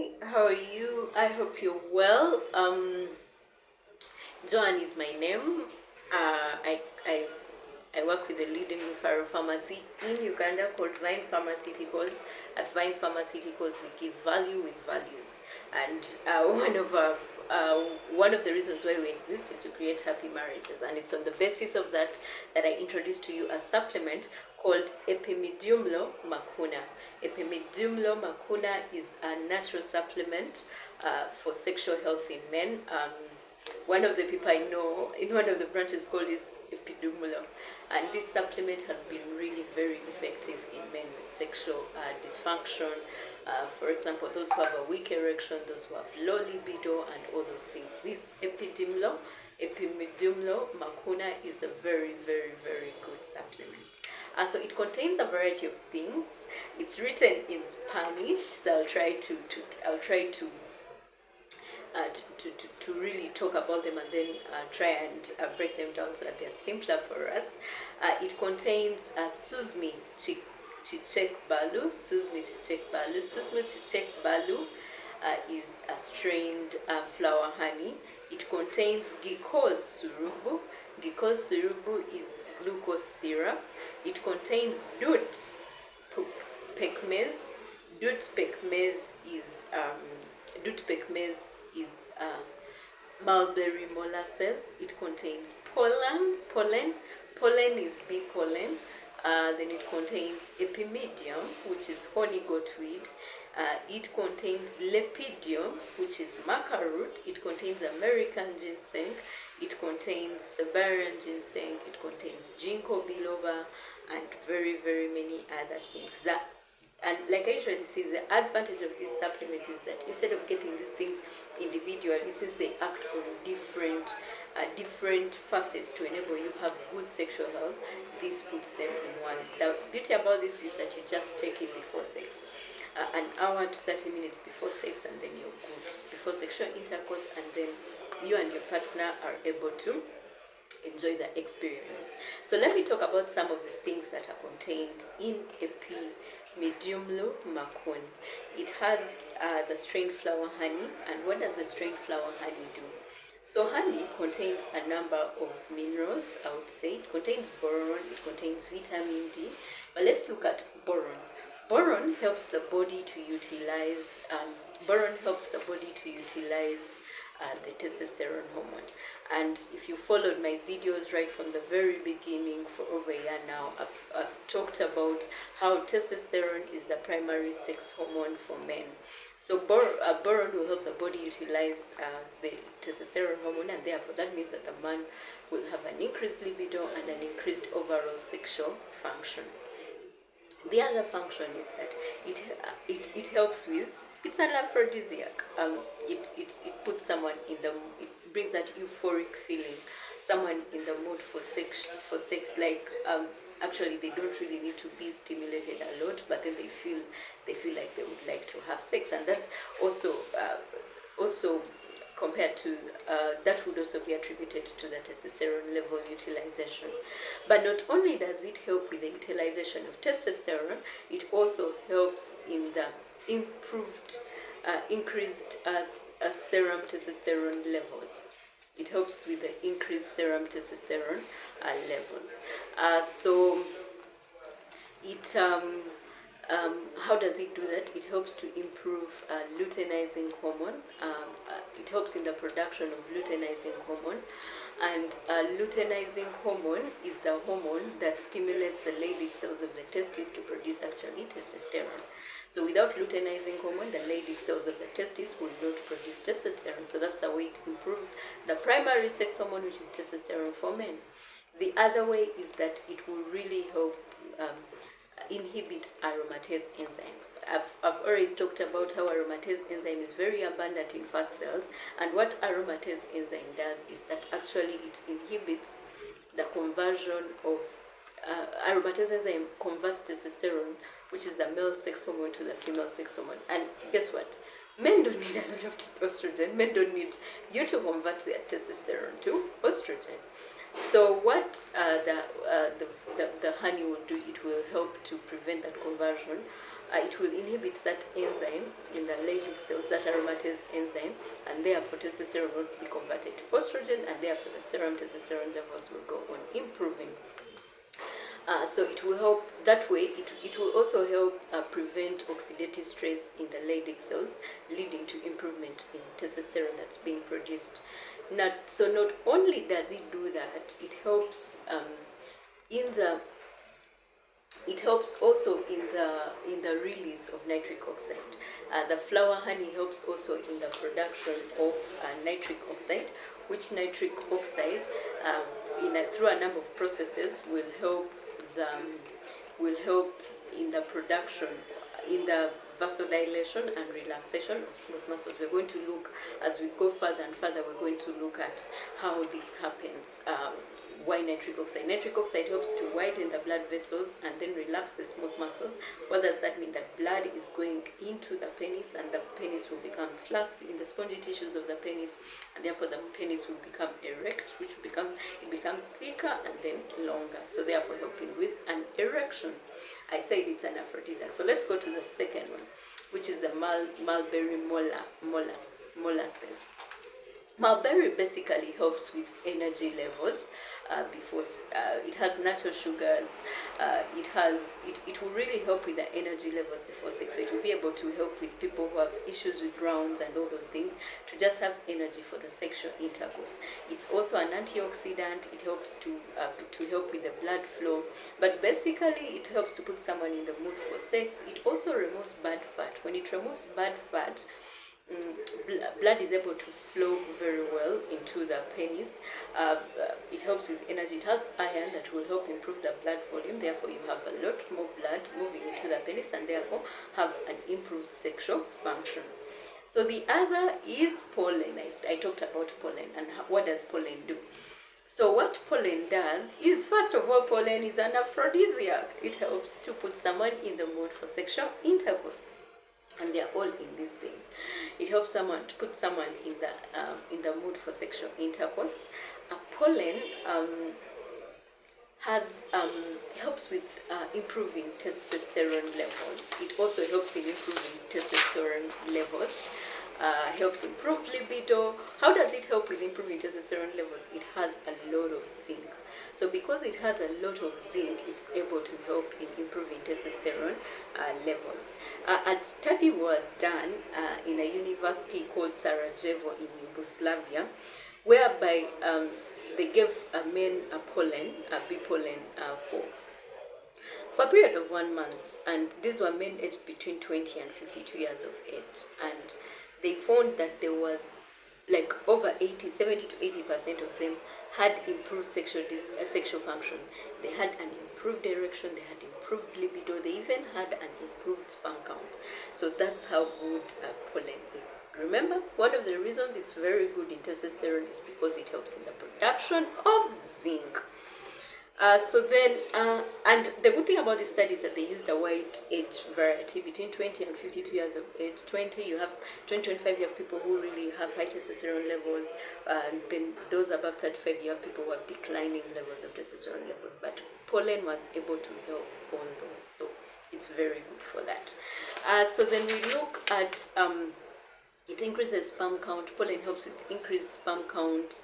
Hi, how are you? I hope you're well. Joan is my name. I I work with a leading referral pharmacy in Uganda called Vine Pharmaceuticals. At Vine Pharmaceuticals, we give value with values, and uh, one of the reasons why we exist is to create happy marriages, and it's on the basis of that that I introduced to you a supplement called Epimidumlo Macuna. Epimidumlo Macuna is a natural supplement for sexual health in men. One of the people I know in one of the branches called is Epidumulo, and this supplement has been really very effective in men with sexual dysfunction. For example, those who have a weak erection, those who have low libido, and all those things. This Epimidumlo Macuna is a very, very, very good supplement. So it contains a variety of things. It's written in Spanish, so I'll try to really talk about them and then try and break them down so that they're simpler for us. It contains Susmi Chichek Balu. Susmi Chichek Balu. Susmi Chichek Balu is a strained flower honey. It contains Gikos Surubu. Gikos Surubu is glucose syrup. It contains Dut Pekmez. Dut Pekmez is Dut Pekmez is mulberry molasses. It contains pollen. Pollen is bee pollen. Then it contains epimedium, which is honey goatweed. It contains lepidium, which is maca root. It contains American ginseng. It contains Siberian ginseng. It contains ginkgo biloba, and very, very many other things. And like I usually say, the advantage of this supplement is that instead of getting these things individually, since they act on different facets to enable you have good sexual health, this puts them in one. The beauty about this is that you just take it before sex, an hour to 30 minutes before sex, and then you're good before sexual intercourse, and then you and your partner are able to enjoy the experience. So let me talk about some of the things that are contained in Epimediumlo Macun. It has the strained flower honey. And what does the strained flower honey do? So honey contains a number of minerals, I would say. It contains boron, it contains vitamin D. But let's look at boron. Boron helps the body to utilize the testosterone hormone. And if you followed my videos right from the very beginning for over a year now, I've talked about how testosterone is the primary sex hormone for men. So boron will help the body utilize the testosterone hormone, and therefore that means that the man will have an increased libido and an increased overall sexual function. The other function is that it helps with, it's an aphrodisiac. It puts someone in it brings that euphoric feeling, someone in the mood for sex, like actually they don't really need to be stimulated a lot, but then they feel like they would like to have sex, and that's also compared to that would also be attributed to the testosterone level utilization. But not only does it help with the utilization of testosterone, it also helps in the increased serum testosterone levels. It helps with the increased serum testosterone levels. So it how does it do that? It helps to improve luteinizing hormone. It helps in the production of luteinizing hormone. And luteinizing hormone is the hormone that stimulates the Leydig cells of the testis to produce actually testosterone. So without luteinizing hormone, the Leydig cells of the testis will not produce testosterone. So that's the way it improves the primary sex hormone, which is testosterone for men. The other way is that it will really help inhibit aromatase enzyme. I've already talked about how aromatase enzyme is very abundant in fat cells, and what aromatase enzyme does is that actually it inhibits the conversion of aromatase enzyme converts testosterone, which is the male sex hormone, to the female sex hormone. And guess what? Men don't need a lot of estrogen. Men don't need you to convert their testosterone to estrogen. So what the honey will do, it will help to prevent that conversion. It will inhibit that enzyme in the Leydig cells, that aromatase enzyme, and therefore testosterone will be converted to estrogen, and therefore the serum testosterone levels will go on improving. So it will help that way. It will also help prevent oxidative stress in the Leydig cells, leading to improvement in testosterone that's being produced. So not only does it do that, it helps in the it helps also in the release of nitric oxide. The flower honey helps also in the production of nitric oxide, which nitric oxide, through a number of processes, will help in the production, in the vasodilation and relaxation of smooth muscles. We're going to look, as we go further and further, we're going to look at how this happens. Why nitric oxide? Nitric oxide helps to widen the blood vessels and then relax the smooth muscles. What does that mean? That blood is going into the penis, and the penis will become flaccid in the spongy tissues of the penis, and therefore the penis will become erect, which becomes thicker and then longer. So therefore helping with an erection. I said it's an aphrodisiac. So let's go to the second one, which is the mulberry molasses. Mulberry basically helps with energy levels. It has natural sugars. It will really help with the energy levels before sex. So it will be able to help with people who have issues with rounds and all those things, to just have energy for the sexual intercourse. It's also an antioxidant. It helps to help with the blood flow. But basically, it helps to put someone in the mood for sex. It also removes bad fat. When it removes bad fat, blood is able to flow very well into the penis. It helps with energy. It has iron that will help improve the blood volume. Therefore, you have a lot more blood moving into the penis, and therefore have an improved sexual function. So the other is pollen. I talked about pollen, and what does pollen do? So what pollen does is, first of all, pollen is an aphrodisiac. It helps to put someone in the mood for sexual intercourse. And they are all in this thing. It helps to put someone in the mood for sexual intercourse. Pollen helps with improving testosterone levels. It also helps in improving testosterone levels. Helps improve libido. How does it help with improving testosterone levels? It has a lot of zinc. So because it has a lot of zinc, it's able to help in improving testosterone levels. A study was done in a university called Sarajevo in Yugoslavia, whereby they gave men bee pollen for a period of 1 month, and these were men aged between 20 and 52 years of age, and they found that there was like over 70 to 80% of them had improved sexual function. They had an improved erection, they had improved libido, they even had an improved sperm count. So that's how good pollen is. Remember, one of the reasons it's very good in testosterone is because it helps in the production of zinc. And the good thing about this study is that they used a wide age variety between 20 and 52 years of age. 25, you have people who really have high testosterone levels, and then those above 35, you have people who have declining levels of testosterone levels. But pollen was able to help all those, so it's very good for that. So then we look at it increases sperm count. Pollen helps with increased sperm count.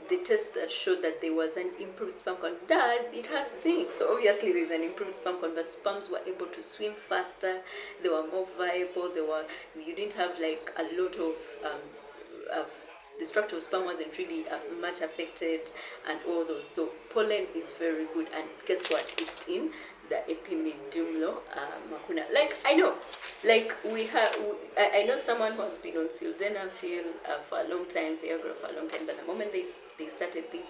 The test that showed that there was an improved sperm count, it has zinc, so obviously there's an improved sperm count, but sperms were able to swim faster, they were more viable, you didn't have like a lot of the structure of sperm wasn't really much affected, and all those. So pollen is very good, and guess what? It's in the epidemiolo macuna. Like I know someone who has been on sildenafil for a long time, Viagra for a long time, but the moment they started this,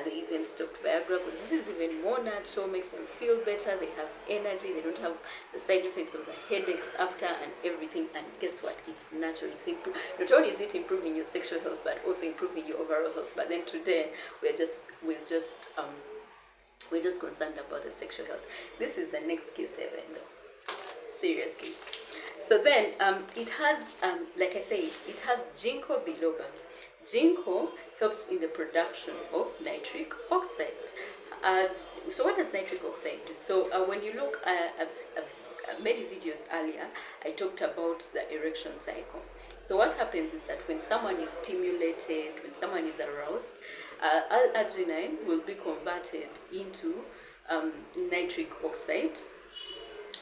they even stopped Viagra, because this is even more natural, makes them feel better, they have energy, they don't have the side effects of the headaches after and everything. And guess what? It's natural. Not only is it improving your sexual health, but also improving your overall health. But then today we're just concerned about the sexual health. This is the next Q7 though. Seriously. So then it has, like I said, it has ginkgo biloba. Ginkgo helps in the production of nitric oxide. So what does nitric oxide do? So when you look, many videos earlier, I talked about the erection cycle. So what happens is that when someone is stimulated, when someone is aroused, L-arginine will be converted into nitric oxide.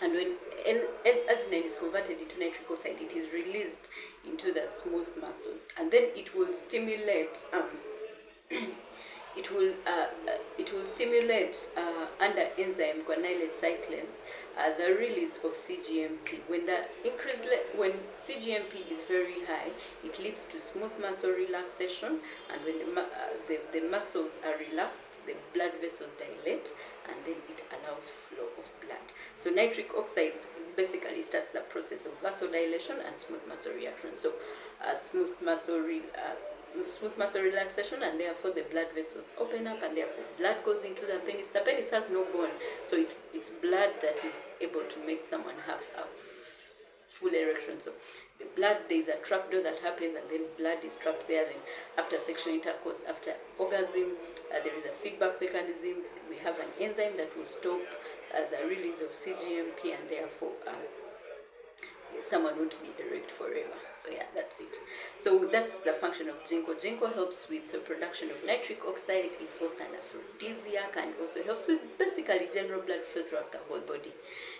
And when L-arginine is converted into nitric oxide, it is released into the smooth muscles, and then it will stimulate it will stimulate under enzyme guanylate cyclase the release of CGMP. When CGMP is very high, it leads to smooth muscle relaxation, and when the muscles are relaxed, the blood vessels dilate, and then it allows flow of blood. So nitric oxide basically starts the process of vasodilation and smooth muscle reaction. So smooth muscle relaxation, and therefore the blood vessels open up, and therefore blood goes into the penis. The penis has no bone, so it's blood that is able to make someone have a full erection. So the blood, there's a trapdoor that happens, and then blood is trapped there. Then after sexual intercourse, after orgasm, there is a feedback mechanism. We have an enzyme that will stop the release of CGMP, and therefore someone won't be erect forever. So yeah, that's it. So that's the function of ginkgo. Ginkgo helps with the production of nitric oxide. It's also an aphrodisiac, and also helps with basically general blood flow throughout the whole body.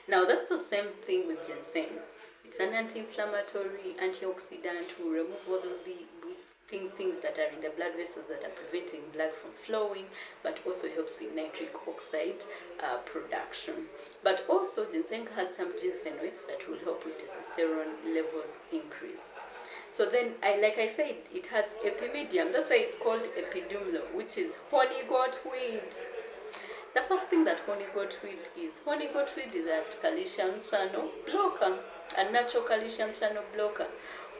Now that's the same thing with ginseng. It's an anti-inflammatory, antioxidant, who remove all those things that are in the blood vessels that are preventing blood from flowing, but also helps with nitric oxide production. But also ginseng has some ginsenoids that will help with testosterone levels increase. So then, like I said, it has epimedium. That's why it's called epidumlo, which is honey goat weed. The first thing that honey goat weed is a calcium channel blocker, a natural calcium channel blocker.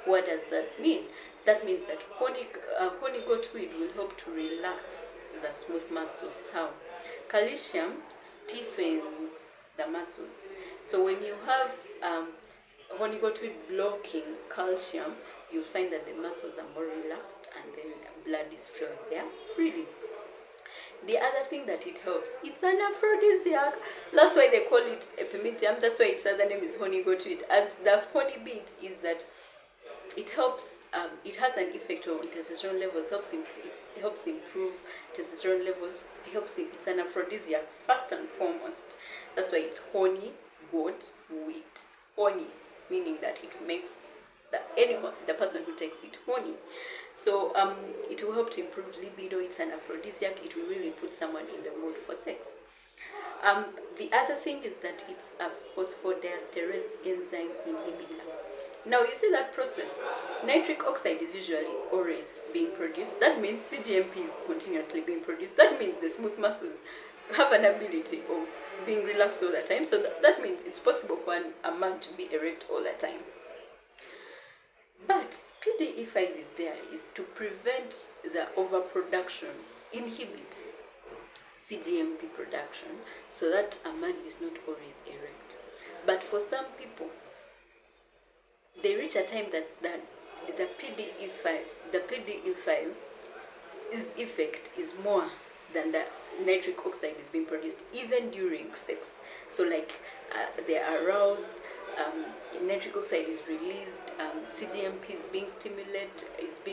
What does that mean? That means that honey goat weed will help to relax the smooth muscles. How? Calcium stiffens the muscles. So when you have honey goat weed blocking calcium, you'll find that the muscles are more relaxed, and then blood is flowing there freely. The other thing that it helps, it's an aphrodisiac. That's why they call it epimedium. That's why its other name is honey goat weed. As the funny bit is that it helps. It has an effect on testosterone levels. It helps improve testosterone levels. It's an aphrodisiac first and foremost. That's why it's honey goat weed. Honey meaning that it makes the person who takes it horny. So it will help to improve libido. It's an aphrodisiac. It will really put someone in the mood for sex. The other thing is that it's a phosphodiesterase enzyme inhibitor. Now you see that process. Nitric oxide is usually always being produced. That means CGMP is continuously being produced. That means the smooth muscles have an ability of being relaxed all the time. So that means it's possible for a man to be erect all the time. But PDE5 is to prevent the overproduction, inhibit CGMP production, so that a man is not always erect. But for some people, they reach a time that the PDE5 effect is more than the nitric oxide is being produced even during sex. So like they are aroused, nitric oxide is released, CGMP is being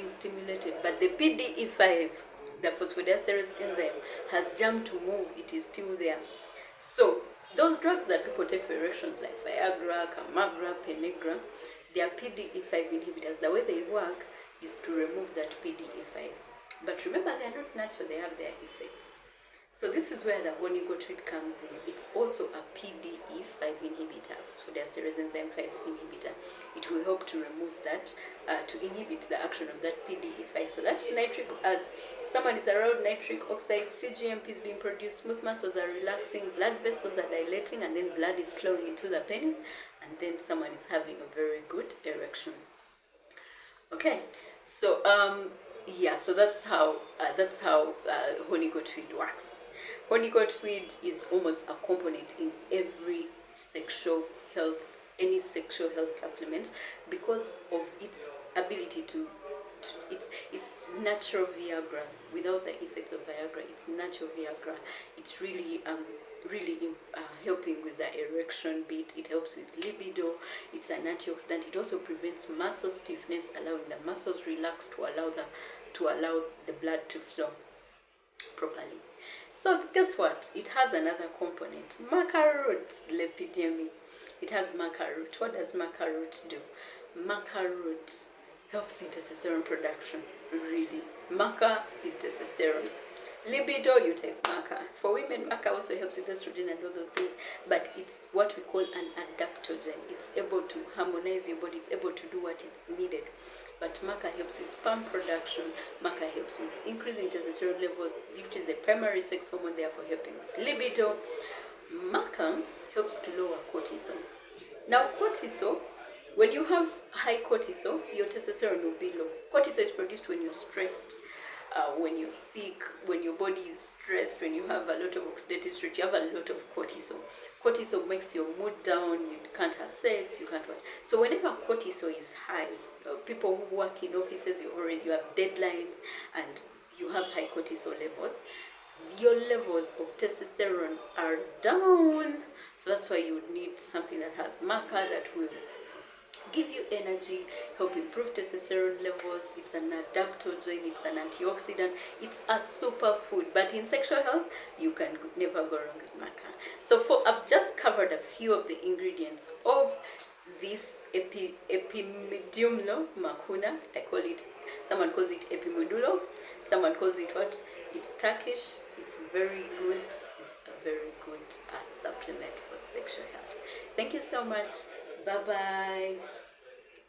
stimulated, but the PDE5, the phosphodiesterase enzyme, has jumped to move. It is still there. So those drugs that people take for erections like Viagra, Camagra, Penegra, they are PDE5 inhibitors. The way they work is to remove that PDE5. But remember, they are not natural, they have their effects. So this is where the honey goat weed comes in. It's also a PDE5 inhibitor, phosphodiesterase enzyme 5 inhibitor. It will help to remove that, to inhibit the action of that PDE5. So that as someone is around nitric oxide, CGMP is being produced, smooth muscles are relaxing, blood vessels are dilating, and then blood is flowing into the penis, and then someone is having a very good erection. Okay, so yeah, so that's how honey goat weed works. Honey goat weed is almost a component in every sexual health, any sexual health supplement, because of its ability it's natural Viagra without the effects of Viagra. It's natural Viagra. It's really really helping with the erection bit. It helps with libido. It's an antioxidant. It also prevents muscle stiffness, allowing the muscles relax to allow the blood to flow properly. So guess what? It has another component, maca root, lipidemi. It has maca root. What does maca root do? Maca root helps in testosterone production. Really, maca is testosterone. Libido, you take maca. For women, maca also helps with estrogen and all those things, but it's what we call an adaptogen. It's able to harmonize your body. It's able to do what is needed. But maca helps with sperm production. Maca helps with increasing testosterone levels, which is the primary sex hormone, therefore helping with libido. Maca helps to lower cortisol. Now, cortisol, when you have high cortisol, your testosterone will be low. Cortisol is produced when you're stressed, when you're sick, when your body is stressed, when you have a lot of oxidative stress, you have a lot of cortisol. Cortisol makes your mood down, you can't have sex, you can't watch. So whenever cortisol is high, people who work in offices, you have deadlines and you have high cortisol levels, your levels of testosterone are down. So that's why you need something that has maca that will give you energy, help improve testosterone levels. It's an adaptogen, it's an antioxidant, it's a superfood. But in sexual health, you can never go wrong with maca. So I've just covered a few of the ingredients of this Epimediumlo macuna. I call it, someone calls it epimedulo, someone calls it what? It's Turkish. It's very good. It's a very good supplement for sexual health. Thank you so much. Bye bye.